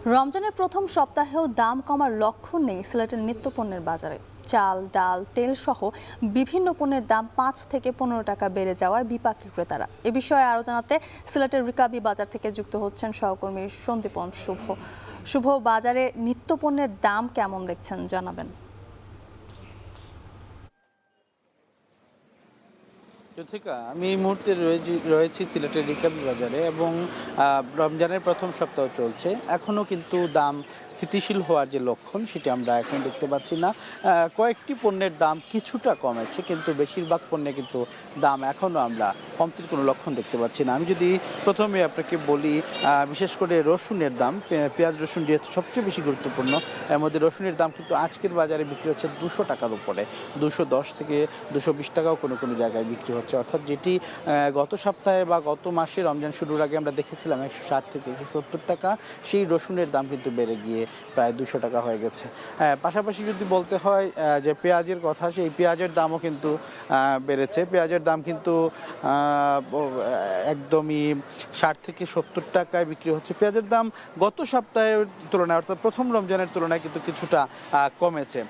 রমজানের প্রথম সপ্তাহেও দাম কমার লক্ষণ নেই সিলেটের নিত্যপণ্যের বাজারে। চাল, ডাল, তেল সহ বিভিন্ন পণ্যের দাম ৫ থেকে ১৫ টাকা বেড়ে যাওয়ায় বিপাকী ক্রেতারা। এ বিষয়ে আরও জানাতে সিলেটের রিকাবি বাজার থেকে যুক্ত হচ্ছেন সহকর্মী সন্দীপন শুভ। শুভ, বাজারে নিত্যপণ্যের দাম কেমন দেখছেন জানাবেন। আমি এই মুহূর্তে রয়েছি সিলেটের রিকাবি বাজারে এবং রমজানের প্রথম সপ্তাহ চলছে। এখনও কিন্তু দাম স্থিতিশীল হওয়ার যে লক্ষণ সেটি আমরা এখন দেখতে পাচ্ছি না। কয়েকটি পণ্যের দাম কিছুটা কমেছে, কিন্তু বেশিরভাগ পণ্যে কিন্তু দাম এখনও আমরা কমতির কোনো লক্ষণ দেখতে পাচ্ছি না। আমি যদি প্রথমে আপনাকে বলি, বিশেষ করে রসুনের দাম, পেঁয়াজ রসুন যেহেতু সবচেয়ে বেশি গুরুত্বপূর্ণ, এর মধ্যে রসুনের দাম কিন্তু আজকের বাজারে বিক্রি হচ্ছে ২০০ টাকার উপরে। ২১০ থেকে ২২০ টাকাও কোনো কোনো জায়গায় বিক্রি হচ্ছে, অর্থাৎ যেটি গত সপ্তাহে বা গত মাসে রমজান শুরুর আগে আমরা দেখেছিলাম ১৬০ থেকে ১৭০ টাকা, সেই রসুনের দাম কিন্তু বেড়ে গিয়ে প্রায় ২০০ টাকা হয়ে গেছে। পাশাপাশি যদি বলতে হয় যে পেঁয়াজের কথা, সেই পেঁয়াজের দামও কিন্তু বেড়েছে। পেঁয়াজের দাম কিন্তু একদমই ৬০ থেকে ৭০ টাকায় বিক্রি হচ্ছে। পেঁয়াজের দাম গত সপ্তাহের তুলনায়, অর্থাৎ প্রথম রমজানের তুলনায় কিন্তু কিছুটা কমেছে।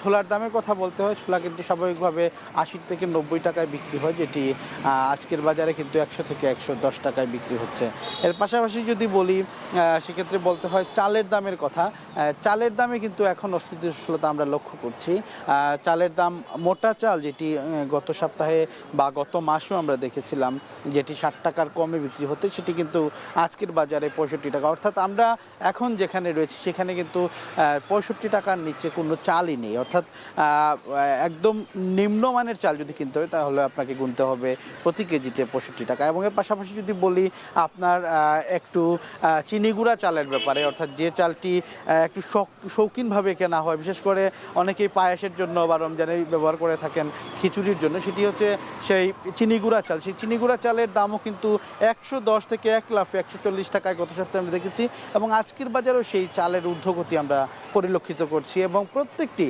ছোলার দামের কথা বলতে হয়, ছোলা কিন্তু স্বাভাবিকভাবে ৮০ থেকে ৯০ টাকায় বিক্রি হয়, যেটি আজকের বাজারে কিন্তু ১০০ থেকে ১১০ টাকায় বিক্রি হচ্ছে। এর পাশাপাশি যদি বলি, সেক্ষেত্রে বলতে হয় চালের দামের কথা। চালের দামে কিন্তু এখন অস্থিতিশীলতা আমরা লক্ষ্য করছি। চালের দাম, মোটা চাল যেটি গত সপ্তাহে বা গত মাসেও আমরা দেখেছিলাম যেটি ৬০ টাকার কমে বিক্রি হতে, সেটি কিন্তু আজকের বাজারে ৬৫ টাকা। অর্থাৎ আমরা এখন যেখানে রয়েছি সেখানে কিন্তু ৬৫ টাকার নিচে কোনো চালই নেই। অর্থাৎ একদম নিম্নমানের চাল যদি কিনতে হয় তাহলে আপনাকে গুনতে হবে প্রতি কেজিতে ৬৫ টাকা। এবং এর পাশাপাশি যদি বলি আপনার একটু চিনিগুড়া চালের ব্যাপারে, অর্থাৎ যে চালটি একটু শৌখিনভাবে কেনা হয়, বিশেষ করে অনেকেই পায়েসের জন্য বা রমজানে ব্যবহার করে থাকেন খিচুড়ির জন্য, সেটি হচ্ছে সেই চিনিগুড়া চাল। সেই চিনিগুড়া চালের দামও কিন্তু ১১০ থেকে ১ লাফে ১৪০ টাকায় গত সপ্তাহে আমরা দেখেছি, এবং আজকের বাজারেও সেই চালের ঊর্ধ্বগতি আমরা পরিলক্ষিত করছি। এবং প্রত্যেকটি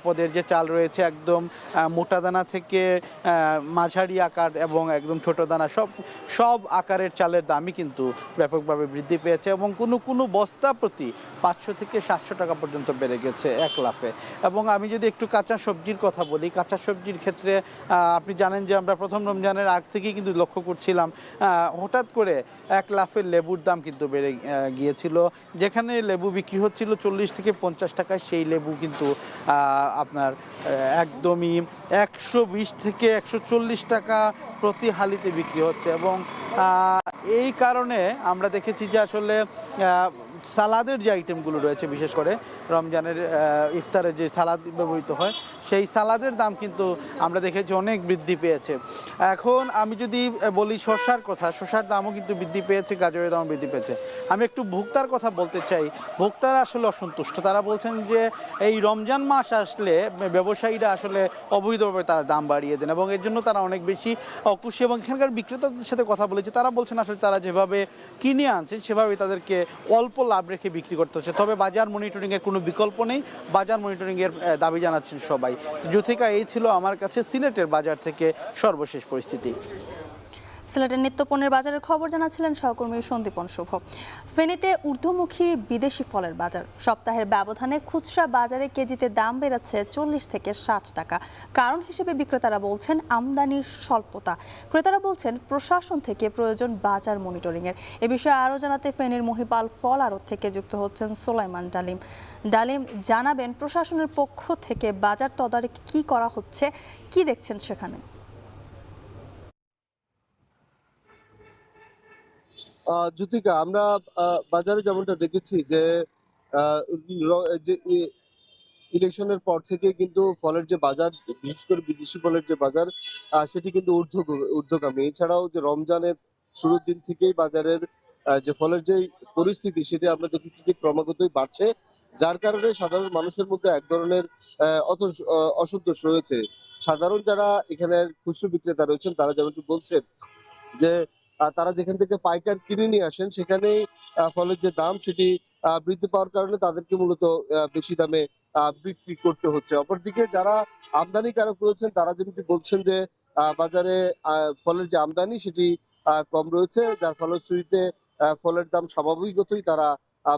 পদের যে চাল রয়েছে, একদম মোটা দানা থেকে মাঝারি আকার এবং একদম ছোট দানা, সব আকারের চালের দামই কিন্তু ব্যাপকভাবে বৃদ্ধি পেয়েছে, এবং কোনো বস্তা প্রতি ৫০০ থেকে ৭০০ টাকা পর্যন্ত বেড়ে গেছে ১ লাফে। এবং আমি যদি একটু কাঁচা সবজির কথা বলি, কাঁচা সবজির ক্ষেত্রে আপনি জানেন যে আমরা প্রথম রমজানের আগ থেকেই কিন্তু লক্ষ্য করছিলাম হঠাৎ করে ১ লাফের লেবুর দাম কিন্তু বেড়ে গিয়েছিল। যেখানে লেবু বিক্রি হচ্ছিল ৪০ থেকে ৫০ টাকায়, সেই লেবু কিন্তু আপনার একদমই ১২০ থেকে ১৪০ টাকা প্রতি হালিতে বিক্রি হচ্ছে। এবং এই কারণে আমরা দেখেছি যে আসলে সালাদের যে আইটেমগুলো রয়েছে, বিশেষ করে রমজানের ইফতারে যে সালাদ ব্যবহৃত হয়, সেই সালাদের দাম কিন্তু আমরা দেখেছি অনেক বৃদ্ধি পেয়েছে। এখন আমি যদি বলি শসার কথা, শসার দামও কিন্তু বৃদ্ধি পেয়েছে, গাজরের দামও বৃদ্ধি পেয়েছে। আমি একটু ভোক্তার কথা বলতে চাই। ভোক্তারা আসলে অসন্তুষ্ট। তারা বলছেন যে এই রমজান মাস আসলে ব্যবসায়ীরা আসলে অবৈধভাবে তারা দাম বাড়িয়ে দেন, এবং এর জন্য তারা অনেক বেশি অখুশি। এবং এখানকার বিক্রেতাদের সাথে কথা বলেছি, তারা বলছেন আসলে তারা যেভাবে কিনে আনছেন সেভাবেই তাদেরকে অল্প লাভ রেখে বিক্রি করতে হচ্ছে। তবে বাজার মনিটরিংয়ের কোনো বিকল্প নেই, বাজার মনিটরিংয়ের দাবি জানাচ্ছেন সবাই। যুথিকা, এই ছিল আমার কাছে সিলেটের বাজার থেকে সর্বশেষ পরিস্থিতি। সিলেটের নিত্যপণ্যের বাজারের খবর জানাচ্ছিলেন সহকর্মী সন্দীপন শুভ। ফেনীতে ঊর্ধ্বমুখী বিদেশি ফলের বাজার। সপ্তাহের ব্যবধানে খুচরা বাজারে কেজিতে দাম বেড়েছে ৪০ থেকে ৬০ টাকা। কারণ হিসেবে বিক্রেতারা বলছেন আমদানির স্বল্পতা। ক্রেতারা বলছেন প্রশাসন থেকে প্রয়োজন বাজার মনিটরিংয়ের। এ বিষয়ে আরও জানাতে ফেনীর মহিপাল ফল আড়ত থেকে যুক্ত হচ্ছেন সোলাইমান ডালিম। ডালিম, জানাবেন প্রশাসনের পক্ষ থেকে বাজার তদারকি কি করা হচ্ছে, কি দেখছেন সেখানে? জ্যোতিকা, আমরা বাজারে যেমনটা দেখেছি যে ইলেকশনের পর থেকে কিন্তু ফলের যে বাজার, বিশেষ করে বিদেশি ফলের যে বাজার, সেটি কিন্তু ঊর্ধ্বগামী। এছাড়াও যে রমজানের শুরুর দিন থেকেই বাজারের যে ফলের যে পরিস্থিতি, সেটি আমরা দেখেছি যে ক্রমাগতই বাড়ছে, যার কারণে সাধারণ মানুষের মধ্যে এক ধরনের অসন্তোষ রয়েছে। সাধারণ যারা এখানের খুচরো বিক্রেতা রয়েছেন তারা যেমনটি বলছেন যে তারা যেখান থেকে পাইকার কিনে নিয়ে আসেন সেখানেই ফলের যে দাম সেটি বৃদ্ধি পাওয়ার কারণে তাদেরকে মূলত বেশি দামে বিক্রি করতে হচ্ছে। অপরদিকে যারা আমদানিকারক রয়েছেন তারা যেমনি বলছেন যে বাজারে ফলের যে আমদানি সেটি কম রয়েছে, যার ফলশ্রুতিতে ফলের দাম স্বাভাবিকতই তারা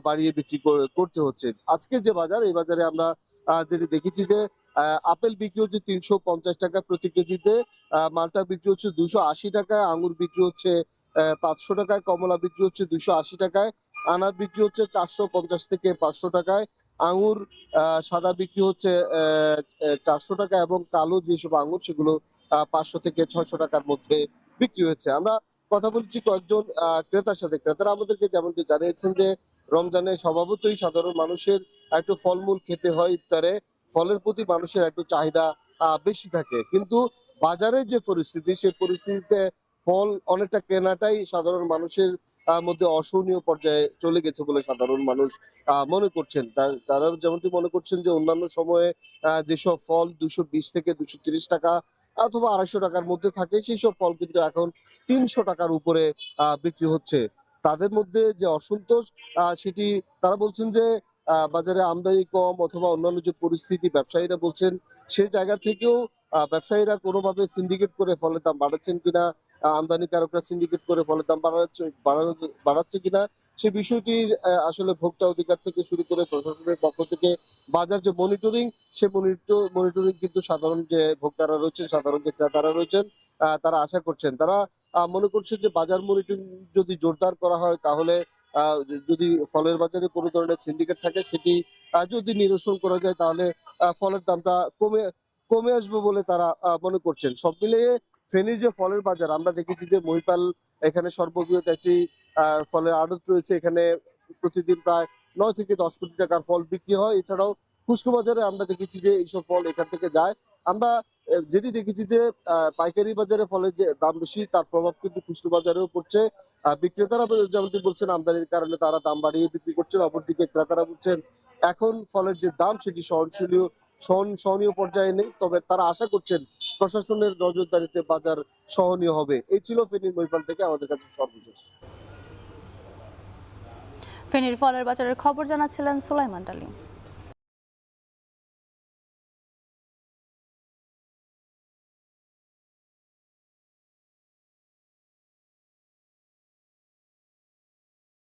বাড়িয়ে বিক্রি করতে হচ্ছে। আজকের যে বাজার, এই বাজারে আমরা যেটি দেখেছি যে আপেল বিক্রি হচ্ছে ৩৫০ টাকা প্রতি কেজিতে, মালটা বিক্রি হচ্ছে ২৮০ টাকায়, আঙ্গুর বিক্রি হচ্ছে ৫০০ টাকায়, কমলা বিক্রি হচ্ছে ২৮০ টাকায়, আনার বিক্রি হচ্ছে ৪৫০ থেকে ৫০০ টাকায়, আঙ্গুর সাদা বিক্রি হচ্ছে ৪০০ টাকা, এবং কালো যেসব আঙ্গুর সেগুলো ৫০০ থেকে ৬০০ টাকার মধ্যে বিক্রি হয়েছে। আমরা কথা বলছি কয়েকজন ক্রেতার সাথে। ক্রেতারা আমাদেরকে যেমনটি জানিয়েছেন যে রমজানে স্বভাবতই সাধারণ মানুষের একটু ফলমূল খেতে হয় ইফতারে, ফলের প্রতি মানুষের একটু চাহিদা বেশি থাকে, কিন্তু বাজারের যে পরিস্থিতি, সেই পরিস্থিতিতে ফল অনেকটা কেনাটাই সাধারণ মানুষের মধ্যে অসহনীয় পর্যায়ে চলে গেছে বলে সাধারণ মানুষ মনে করছেন। তারা যেমনটি মনে করছেন যে অন্যান্য সময়ে যেসব ফল ২২০ থেকে ২৩০ টাকা অথবা ২৫০ টাকার মধ্যে থাকে, সেই সব ফল কিন্তু এখন ৩০০ টাকার উপরে বিক্রি হচ্ছে। তাদের মধ্যে যে অসন্তোষ, সেটি তারা বলছেন যে বাজারে আমদানি কম অথবা অন্যান্য যে পরিস্থিতি, ব্যবসায়ীরা বলছেন সেই জায়গা থেকেও ব্যবসায়ীরা কোনোভাবে সিন্ডিকেট করে ফলের দাম বাড়াচ্ছেন কিনা, আমদানিকারকরা সিন্ডিকেট করে ফলের দাম বাড়াচ্ছে কিনা, সে বিষয়টি আসলে ভোক্তা অধিকার থেকে শুরু করে প্রশাসনের পক্ষ থেকে বাজার যে মনিটরিং, সে মনিটরিং কিন্তু সাধারণ যে ভোক্তারা রয়েছেন, সাধারণ যে ক্রেতারা রয়েছেন, তারা আশা করছেন। তারা মনে করছেন যে বাজার মনিটরিং যদি জোরদার করা হয়, তাহলে যদি ফলের বাজারে কোনো ধরনের সিন্ডিকেট থাকে, সেটি যদি নিরসন করা যায়, তাহলে ফলের দামটা কমে কমে আসবে বলে তারা মনে করছেন। সব মিলিয়ে ফেনীর যে ফলের বাজার, আমরা দেখেছি যে মহিপাল এখানে সর্ববৃহৎ একটি ফলের আড়ত রয়েছে। এখানে প্রতিদিন প্রায় ৯ থেকে ১০ কোটি টাকার ফল বিক্রি হয়। এছাড়াও খুচরো বাজারে আমরা দেখেছি যে এইসব ফল এখান থেকে যায়। আমরা যেটি দেখেছি যে পাইকারি বাজারে ফলের যে দাম বেশি, তার প্রভাব কিন্তু খুচরো বাজারেও পড়ছে। বিক্রেতারা যেমনটি বলছেন আমদানির কারণে তারা দাম বাড়িয়ে বিক্রি করছেন। অপরদিকে ক্রেতারা বলছেন এখন ফলের যে দাম সেটি সহনীয় পর্যায়ে নেই। তবে তারা আশা করছেন প্রশাসনের নজরদারিতে বাজার সহনীয় হবে। এই ছিল ফেনীর মহিপাল থেকে আমাদের কাছে সর্বশেষ। ফেনীর ফলের বাজারের খবর জানাচ্ছিলেন সুলাইমান টালিম।